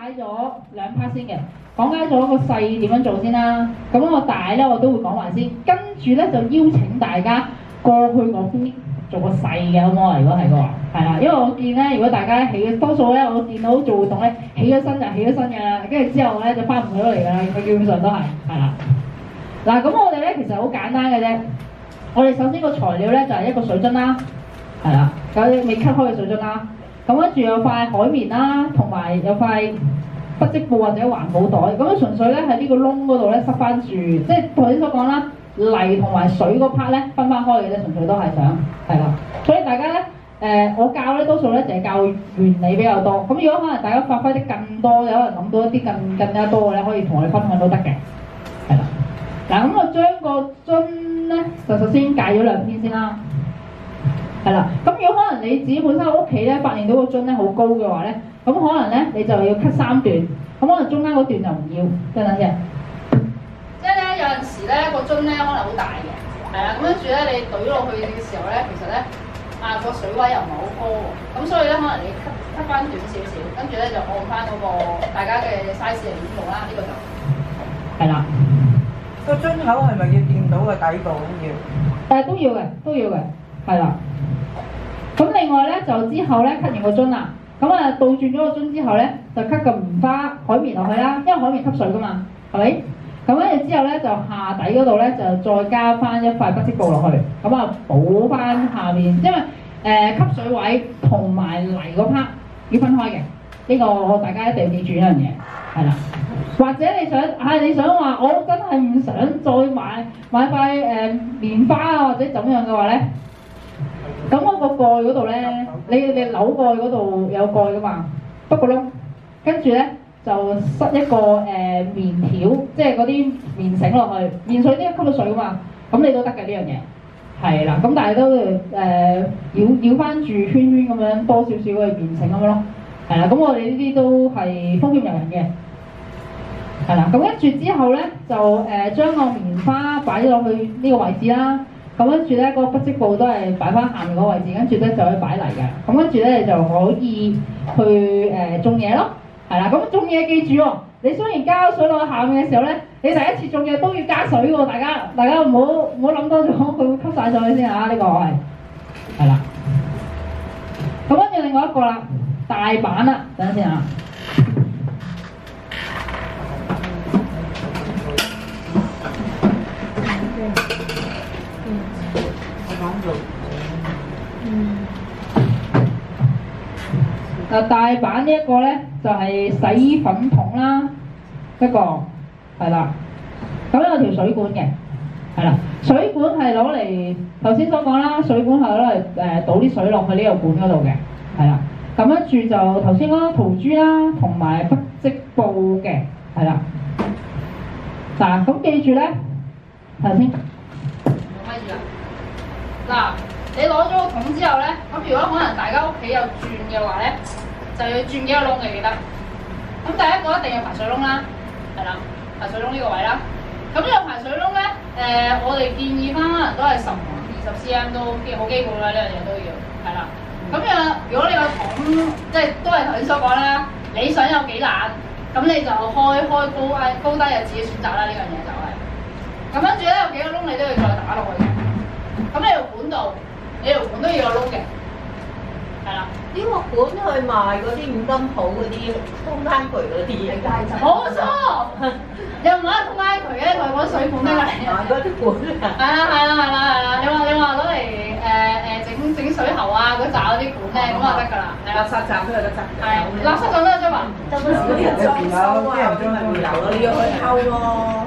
解咗兩 part 先嘅，講解咗個細點樣做先啦。咁個大咧我都會講埋先，跟住咧就邀請大家過去嗰邊做個細嘅，好唔好啊？如果係嘅話，係啦，因為我見咧，如果大家起多數咧，我見到做活動咧，起咗身就起咗身㗎啦，跟住之後咧就翻唔到嚟㗎啦，佢基本上都係啦。嗱，咁我哋咧其實好簡單嘅啫。我哋首先個材料咧就係一個水樽啦，係啦，有啲未吸開嘅水樽啦。咁跟住有塊海綿啦，同埋有塊不織布或者環保袋。咁樣純粹咧喺呢個窿嗰度咧塞翻住，即係頭先所講啦，泥同埋水嗰 part 咧分翻開嘅啫，純粹都係想係啦。所以大家咧我教咧多數咧就係教原理比較多。咁如果可能大家發揮得更多，有人諗到一啲更加多嘅咧，可以同我哋分享都得嘅，係啦。嗱，咁我將個樽咧就首先解咗兩邊先啦。係啦，咁如果可能你自己本身屋企咧發現到個樽咧好高嘅話咧，咁可能咧你就要 cut 3段，咁可能中間嗰段就唔要，等等先。即係咧有陣時咧個樽咧可能好大嘅，係啦，咁跟住咧你懟落去嘅時候咧，其實咧個水位又唔係好高喎，咁所以咧可能你 cut 翻短少少，跟住咧就按翻嗰個大家嘅 size 嚟用啦，呢個就係啦。個樽口係咪要掂到個底部咁要？都要嘅，係啦。咁另外咧就之後咧 cut 完個樽啦，咁倒轉咗個樽之後咧就 cut 個棉花海綿落去啦，因為海綿吸水噶嘛，係咪？咁跟住之後咧就下底嗰度咧就再加翻一塊不織布落去，咁補翻下面，因為吸水位同埋泥嗰 part 要分開嘅，呢個大家一定要記住一樣嘢，係啦。或者你想話我真係唔想再買塊棉花啊或者怎樣嘅話咧？咁嗰個蓋嗰度咧，你扭蓋嗰度有蓋噶嘛，篤個窿，跟住咧就塞一個棉條，即係嗰啲棉繩落去，棉水啲吸到水噶嘛，咁你都得嘅呢樣嘢，係啦，咁但係都繞翻住圈圈咁樣多少少嘅棉繩咁樣咯，係啦，咁我哋呢啲都係風險遊人嘅。係啦，咁跟住之後咧就將個棉花擺咗落去呢個位置啦，咁跟住咧個不織布都係擺翻下面嗰個位置，跟住咧就可以擺泥嘅，咁跟住咧你就可以去種嘢咯，係啦，咁種嘢記住喎，你雖然加水落去下面嘅時候咧，你第一次種嘢都要加水喎，大家唔好諗多咗，佢會吸晒上去先啊，呢個係啦，咁跟住另外一個啦，大板啦，等陣先啊。大板呢一個咧就係洗衣粉筒啦，一個係啦，咁有條水管嘅，係啦，水管係攞嚟頭先所講啦，水管係攞嚟倒啲水落去呢個管嗰度嘅，係啦，咁跟住就頭先嗰圖珠啦，同埋不織布嘅，係啦，嗱咁記住咧，頭先咪住啦，嗱。你攞咗個桶之後咧，咁如果可能大家屋企有轉嘅話咧，就要轉幾個窿嘅記得。咁第一個一定要排水窿啦，係啦，排水窿呢個位啦。咁呢個排水窿咧，我哋建議翻可能都係10、20 cm 都好基本啦，呢樣嘢都要，係啦。咁如果你個桶即係都係頭先所講啦，你想有幾懶，咁你就開高低就自己選擇啦，呢樣嘢就係。咁跟住咧有幾個窿你都要再打落去嘅。咁你條管度。你條管都要有窿嘅，係啦。呢個管去賣嗰啲五金鋪嗰啲通街渠嗰啲喺街站。冇錯，又唔係通街渠嘅，佢攞水管俾你。賣嗰啲管啊。係啦，你話攞嚟整水喉啊嗰扎嗰啲管咧，咁就得㗎啦。垃圾站都有得執。係，垃圾站都有得還。就嗰時啲人裝修啊，嗰啲咪會有咯，你要去溝咯。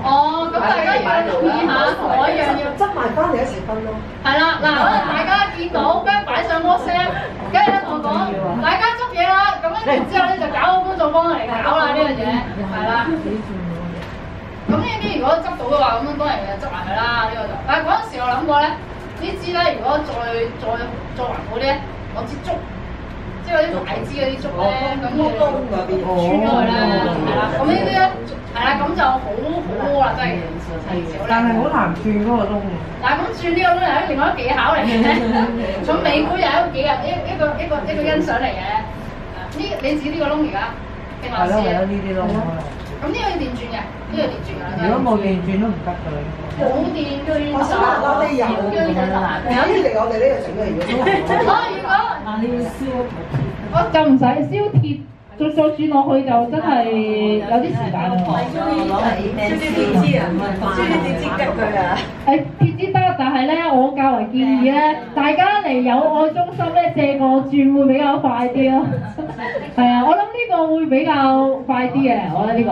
哦，咁大家要留意下，同我一樣要執埋翻嚟一時分咯。係啦，嗱，可能大家見到跟住擺上 WhatsApp，跟住咧同我講，大家執嘢啦，咁跟住之後咧就搞好工作幫我嚟搞啦呢樣嘢，係啦。咁呢啲如果執到嘅話，咁當然就執埋佢啦，呢個就。但係嗰陣時我諗過咧，呢支咧如果再環保啲咧，攞支竹，即係嗰啲大支嗰啲竹咧，咁穿咗佢啦，係啦。咁呢啲咧係啦，咁就好啦，真係。但係好難轉嗰個窿。嗱，咁轉呢個窿係另外一個技巧嚟嘅，咁美觀又係一個欣賞嚟嘅。呢你指呢個窿而家，定還是？係咯，呢啲咯。咁呢個要電轉嘅，呢個電轉嘅。如果冇電轉都唔得㗎啦。冇電轉就我哋有嚟我哋呢度整嘅如果。如果我就唔使燒鐵，再轉落去就真係有啲時間喎。燒啲鐵枝啊，燒啲鐵枝吉佢啊！鐵枝得，但係咧，我較為建議咧，大家嚟友愛中心咧借個轉會比較快啲咯。係啊，我諗呢個會比較快啲嘅，我覺得呢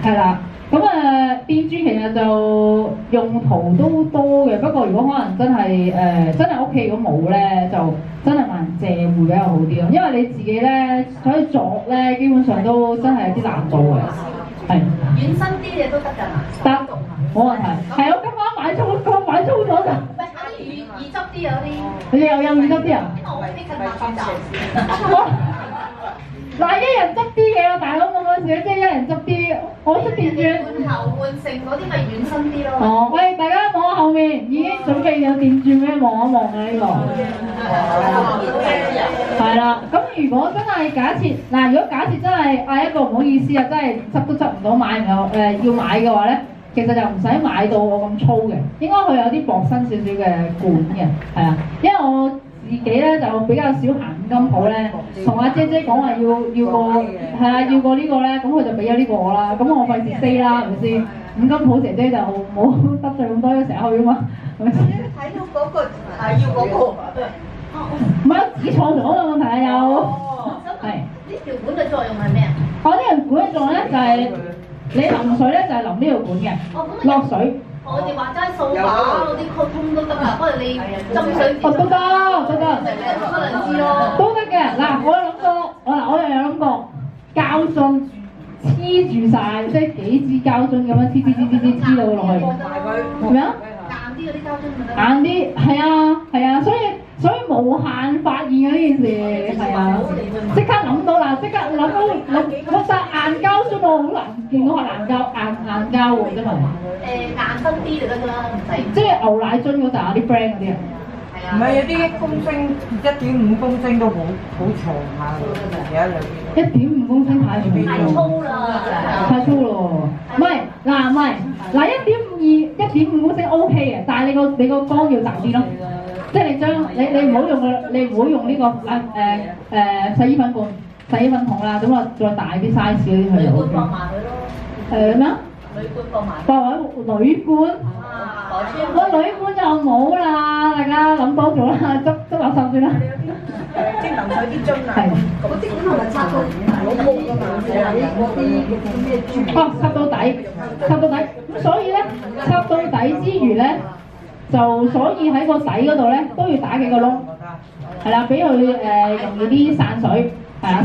個係啦。咁電鑽其實就用途都多嘅，不過如果可能真係真係屋企如果冇咧，就真係問人借會比較好啲咯。因為你自己咧所以作咧，基本上都真係有啲難度嘅。係。軟身啲嘢都得㗎嘛？得，冇問題。係我今晚買粗咗就。唔係嗰啲易執啲有啲。你又有易執啲啊？我啲近百嗱，一人執啲嘅，大佬咁嗰時，即係一人執啲，我出電鑽。換頭換成嗰啲咪軟身啲咯。哦，喂，大家望下後面，已經準備有電鑽俾你望一望啊！呢個係啦，咁如果真係假設嗱，如果假設真係一個唔好意思啊，真係執都執唔到買唔到要買嘅話咧，其實就唔使買到我咁粗嘅，應該佢有啲薄身少少嘅管嘅，係啊，因為我自己咧就比較少行五金鋪咧，同阿姐姐講話要個係啊，要個呢個咧，咁佢就俾咗呢個我啦，咁我費事 say 啦，係咪先？五金鋪姐姐就冇得罪咁多，成日去啊嘛，係咪先？睇到嗰個係要嗰個。唔係指錯咗嘅問題啊有。係。呢條管嘅作用係咩啊？我呢條管嘅作用咧就係你淋水咧就係淋呢條管嘅，落水。我哋話齋掃把嗰啲溝通都得㗎，不過你斟水都得，可能知咯。都得嘅。嗱，我有諗過，我又有諗過膠樽黐住晒，即係幾支膠樽咁樣黐到落去。係咪啊？硬啲嗰啲膠樽咪得。硬啲，係啊，所以無限發現嘅呢件事係啊，即刻諗到啦，即刻諗到我搭硬膠樽我好難見到係硬膠喎，真係。硬身啲就得㗎啦，唔使。即係牛奶樽嗰扎啲 brand 嗰啲啊。係啊。唔係有啲1公升、1.5公升都好長下嘅，有一兩件。1.5公升太長。太粗啦。太粗咯，唔係嗱1.5公升 OK 嘅，但係你個缸要大啲咯，即係你唔好用呢個洗衣粉筒啦，咁啊再大啲 size 嗰啲去就 OK。放埋佢咯。咩啊？鋁罐放埋。鋁罐？我鋁罐就冇啦，大家諗多咗啦，執垃圾算啦。即係流水啲樽啊，嗰啲管係咪插到攞煲㗎嘛？嗰啲咩珠？哦，插到底，咁所以咧插到底之餘咧，所以喺個底嗰度咧都要打幾個窿，係啦，俾佢容易啲散水，係啦，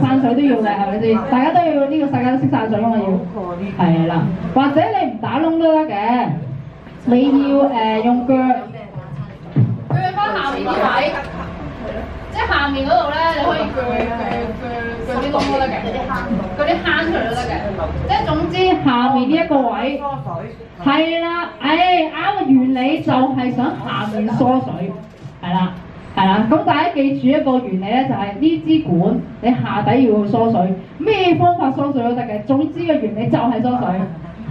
散水都要嘅，係咪先？大家都要呢個世界都識散水㗎嘛要，係啦，或者你唔打窿都得嘅，你要用鋸翻下面啲位。即係下面嗰度咧，你可以鋸啲窿都得嘅，鋸啲坑出嚟都得嘅。即係總之下面呢一個位，係啦，啱嘅原理就係想下面疏水，係啦。咁大家記住一個原理咧，就係呢支管你下底要疏水，咩方法疏水都得嘅。總之嘅原理就係疏水。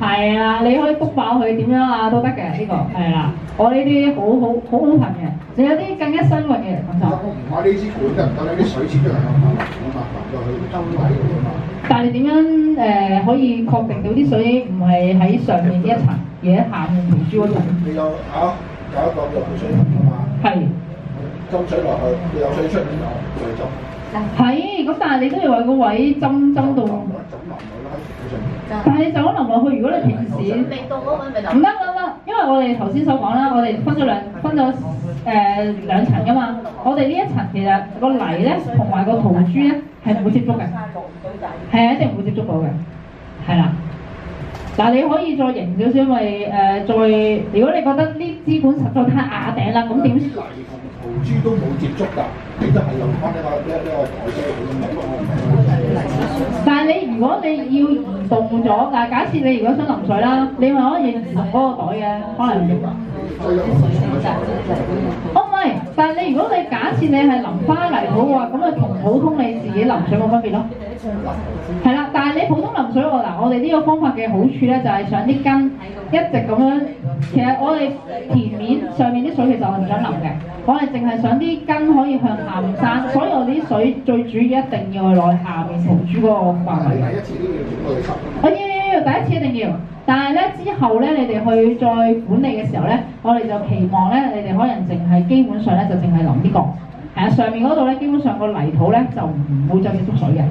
係啊，你可以篤爆佢點樣啊都得嘅呢個係啦。我呢啲好 open 嘅，你有啲更加新穎嘅咁就。唔買呢支管得唔得咧？啲水始終係向下流㗎嘛，流到去溝底度㗎嘛。但係你點樣可以確定到啲水唔係喺上面呢一層，而喺下面條珠嗰度？你有一個叫水盆㗎嘛？係。斟水落去，你有水出邊就再斟。係，咁但係你都要為個位斟到。但係你就咁淋落去，如果你平時未到嗰位咪就唔得，因為我哋頭先所講啦，我哋分咗兩層㗎嘛。我哋呢一層其實個泥咧同埋個塗珠咧係唔會接觸嘅，係一定唔會接觸到嘅，係啦。嗱，你可以再型少少，因為如果你覺得呢支管實在太瓦頂啦，咁點？泥同塗珠都冇接觸㗎，你都係用翻呢個台車但係如果你要移動咗，嗱，假設你如果想淋水啦，你咪可以移動嗰個袋嘅，可能要。哦唔係，但係你如果你假設你係淋花泥土嘅話，咁啊同普通你自己淋水冇分別咯。係啦，但係你普通淋水我哋呢個方法嘅好處咧，就係上啲根一直咁樣。其實我哋田面上面啲水其實我唔想淋嘅，我係淨係想啲根可以向下面生，所以我哋啲水最主要一定要落去下面豪豬嗰個範圍。第一次都要整到你濕㗎嘛。要，第一次一定要。但係咧之後咧，你哋去再管理嘅時候咧，我哋就期望咧，你哋可能淨係基本上咧就淨係淋呢個。係啊，上面嗰度咧，基本上個泥土咧就唔會再接觸水嘅。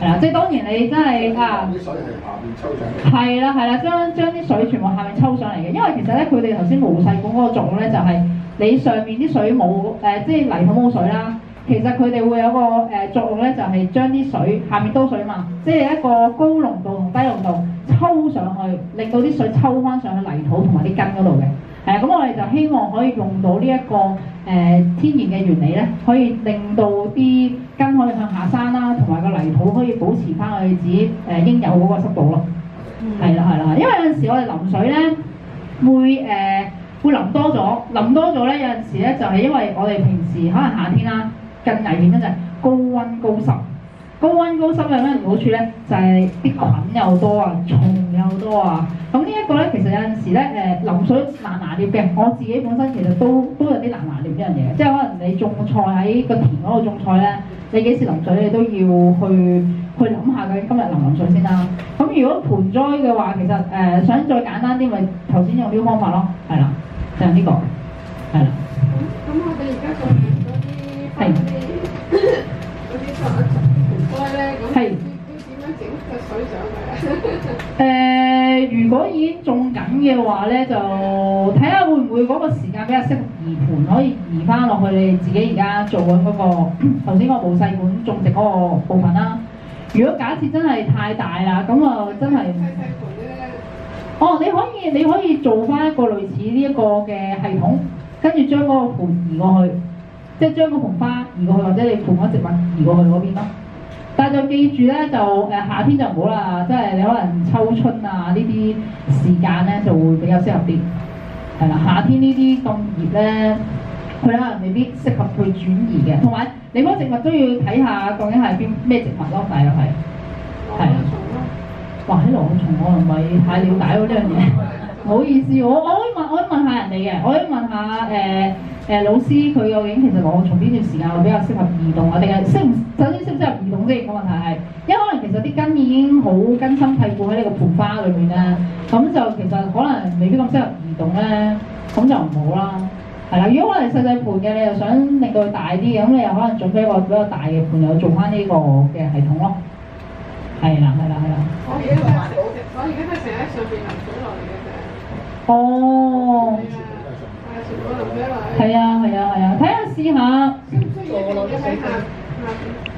係啦，即係當然你真係啊，啲水係下面抽上嚟。係啦，將啲水全部下面抽上嚟嘅。因為其實咧，佢哋頭先毛細管嗰個作用咧，就係你上面啲水冇即係泥土冇水啦。其實佢哋會有個作用咧，就係將啲水下面多水嘛，即係一個高濃度同低濃度抽上去，令到啲水抽翻上去泥土同埋啲根嗰度嘅。係啊，咁我哋就希望可以用到呢一個天然嘅原理咧，可以令到啲根可以向下生啦，同埋個泥土可以保持翻佢自己應有嗰個濕度咯。係啦，因為有陣時我哋淋水咧會淋多咗咧，有陣時咧就係因為我哋平時可能夏天啦。更危險咧就係高溫高濕，高溫高濕有咩唔好處咧？就係啲菌又多啊，蟲又多啊。咁呢一個咧，其實有陣時咧淋水難拿捏嘅。我自己本身其實都有啲難拿捏呢樣嘢，即係可能你種菜喺個田嗰度種菜咧，你幾時淋水你都要去諗下佢今日淋水先啦。咁如果盆栽嘅話，其實想再簡單啲，咪頭先用呢個方法咯，係啦，就係呢個，係啦。咁我哋而家做嗰啲盆栽咧，咁要點樣整個水上去啊？如果已經種緊嘅話咧，就睇下會唔會嗰個時間比較適合移盆，可以移翻落去你自己而家做緊嗰個頭先嗰個毛細管種植嗰個部分啦。如果假設真係太大啦，咁啊真係你可以做翻一個類似呢一個嘅系統，跟住將嗰個盆移過去。即係將嗰盆花移過去，或者你盆嗰植物移過去嗰邊咯。但係就記住咧，就夏天就唔好啦，即係你可能秋春啊呢啲時間咧就會比較適合啲。係啦，夏天呢啲咁熱咧，佢可能未必適合去轉移嘅。同埋你嗰植物都要睇下究竟係咩植物咯，大約係。係。哇！喺羅蟲我唔係太了解喎呢樣嘢，唔好意思，我可以問下人哋嘅，我可以問下老師佢究竟其實羅蟲呢段時間會比較適合移動啊，定係首先適唔適合移動先？個問題係，因為可能其實啲根已經好根深蒂固喺呢個盆花裏面咧，咁就其實可能未必咁適合移動咧，咁就唔好啦。係啦，如果可能細細盆嘅，你又想令到佢大啲嘅，咁你又可能準備一個比較大嘅盆，又做翻呢個嘅系統咯。係啦。我而家都成日喺上邊淋水落嚟嘅啫。哦。全部淋水落嚟。係啊，睇下試下。需唔需要一定要喺下邊？